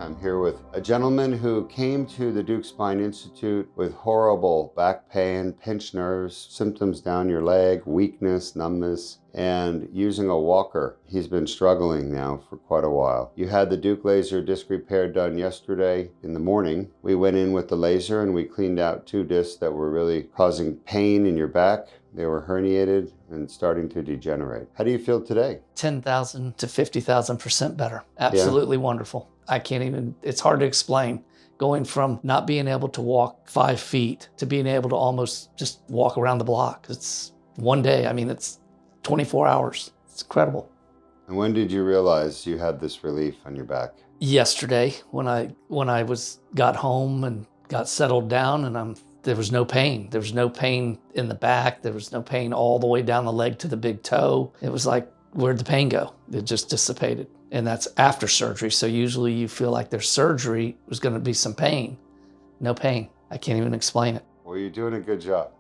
I'm here with a gentleman who came to the Deuk Spine Institute with horrible back pain, pinched nerves, symptoms down your leg, weakness, numbness, and using a walker. He's been struggling now for quite a while. You had the Deuk laser disc repair done yesterday in the morning. We went in with the laser and we cleaned out 2 discs that were really causing pain in your back. They were herniated and starting to degenerate. How do you feel today? 10,000 to 50,000% better. Absolutely wonderful. I can't even, it's hard to explain. Going from not being able to walk 5 feet to being able to almost just walk around the block. It's one day, I mean, it's 24 hours. It's incredible. And when did you realize you had this relief on your back? Yesterday, when I got home and got settled down, and there was no pain. There was no pain in the back. There was no pain all the way down the leg to the big toe. It was like, where'd the pain go? It just dissipated. And that's after surgery. So usually you feel like there's surgery, there's going to be some pain. No pain. I can't even explain it. Well, you're doing a good job.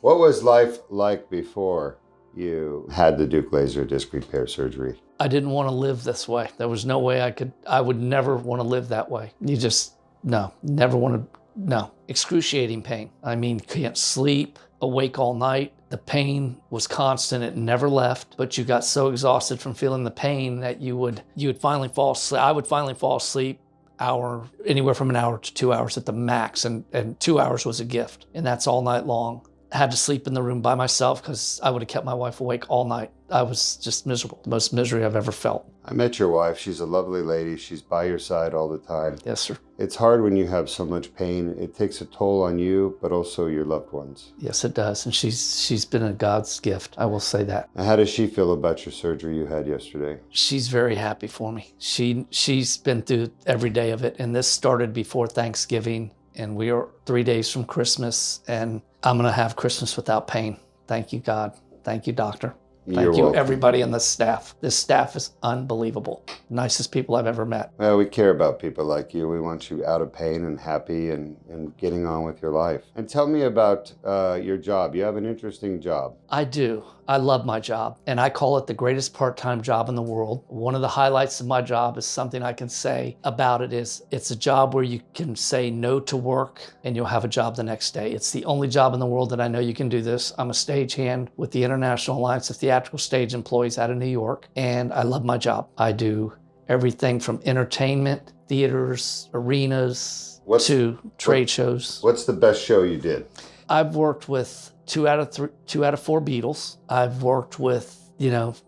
What was life like before you had the Deuk laser disc repair surgery? I didn't want to live this way. There was no way I would never want to live that way. Never want to. No, excruciating pain. I mean, can't sleep, awake all night. The pain was constant, it never left, but you got so exhausted from feeling the pain that you would finally fall asleep. I would finally fall asleep anywhere from an hour to 2 hours at the max, and 2 hours was a gift, and that's all night long. I had to sleep in the room by myself because I would have kept my wife awake all night. I was just miserable, the most misery I've ever felt. I met your wife. She's a lovely lady. She's by your side all the time. Yes, sir. It's hard when you have so much pain. It takes a toll on you, but also your loved ones. Yes, it does. And she's been a God's gift. I will say that. Now, how does she feel about your surgery you had yesterday? She's very happy for me. She's been through every day of it. And this started before Thanksgiving. And we are 3 days from Christmas. And I'm going to have Christmas without pain. Thank you, God. Thank you, doctor. Thank you, everybody in the staff. This staff is unbelievable. Nicest people I've ever met. Well, we care about people like you. We want you out of pain and happy and getting on with your life. And tell me about your job. You have an interesting job. I do. I love my job, and I call it the greatest part-time job in the world. One of the highlights of my job is something I can say about it is it's a job where you can say no to work and you'll have a job the next day. It's the only job in the world that I know you can do this. I'm a stagehand with the International Alliance of Theatrical Stage Employees out of New York, and I love my job. I do everything from entertainment, theaters, arenas, to trade shows. What's the best show you did? I've worked with 2 out of 4 Beatles. I've worked with,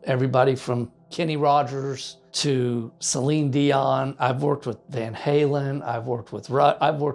everybody from Kenny Rogers to Celine Dion. I've worked with Van Halen. I've worked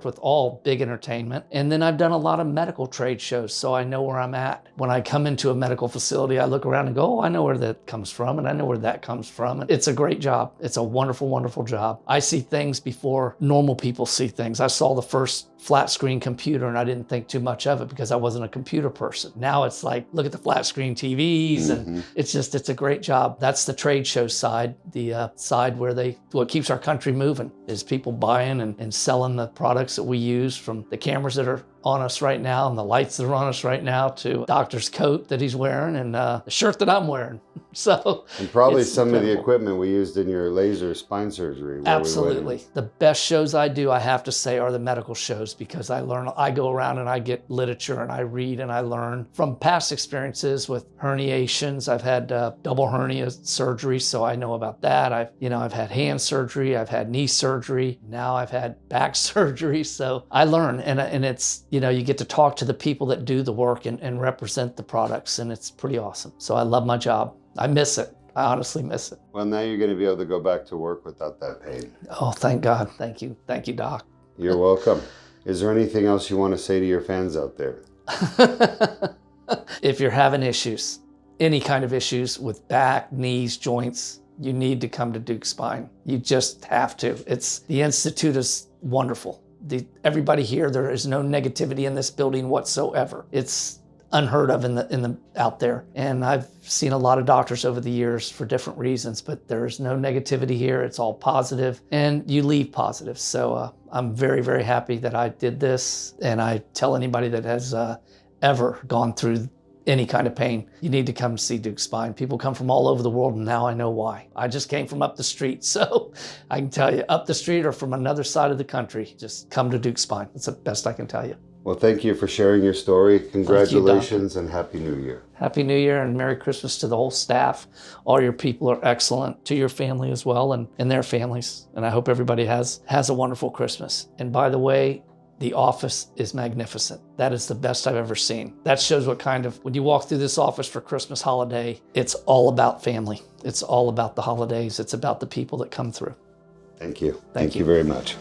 with all big entertainment. And then I've done a lot of medical trade shows, so I know where I'm at. When I come into a medical facility, I look around and go, oh, I know where that comes from, and I know where that comes from. And it's a great job. It's a wonderful, wonderful job. I see things before normal people see things. I saw the first flat screen computer and I didn't think too much of it because I wasn't a computer person. Now it's like, look at the flat screen TVs, and it's a great job. That's the trade show side. The side where what keeps our country moving is people buying and selling the products that we use, from the cameras that are on us right now and the lights that are on us right now to doctor's coat that he's wearing and the shirt that I'm wearing. So, and probably some of the equipment we used in your laser spine surgery. Absolutely. The best shows I do, I have to say, are the medical shows, because I go around and I get literature and I read and I learn from past experiences with herniations. I've had double hernia surgery, so I know about that. I've had hand surgery, I've had knee surgery, now I've had back surgery. So I learn, and it's, you get to talk to the people that do the work and represent the products, and it's pretty awesome. So I love my job. I miss it. I honestly miss it. Well, now you're going to be able to go back to work without that pain. Oh, thank God. Thank you. Thank you, Doc. You're welcome. Is there anything else you want to say to your fans out there? If you're having issues, any kind of issues with back, knees, joints, you need to come to Deuk Spine. You just have to. The Institute is wonderful. Everybody here, there is no negativity in this building whatsoever. It's unheard of out there. And I've seen a lot of doctors over the years for different reasons, but there's no negativity here. It's all positive, and you leave positive. So I'm very, very happy that I did this. And I tell anybody that has ever gone through any kind of pain, you need to come see Deuk Spine. People come from all over the world, and now I know why. I just came from up the street, so I can tell you, up the street or from another side of the country, just come to Deuk Spine. That's the best I can tell you. Well, thank you for sharing your story. Congratulations and Happy New Year. Happy New Year and Merry Christmas to the whole staff. All your people are excellent, to your family as well, and their families. And I hope everybody has a wonderful Christmas. And by the way, the office is magnificent. That is the best I've ever seen. That shows what kind of, when you walk through this office for Christmas holiday, it's all about family. It's all about the holidays. It's about the people that come through. Thank you. Thank you very much.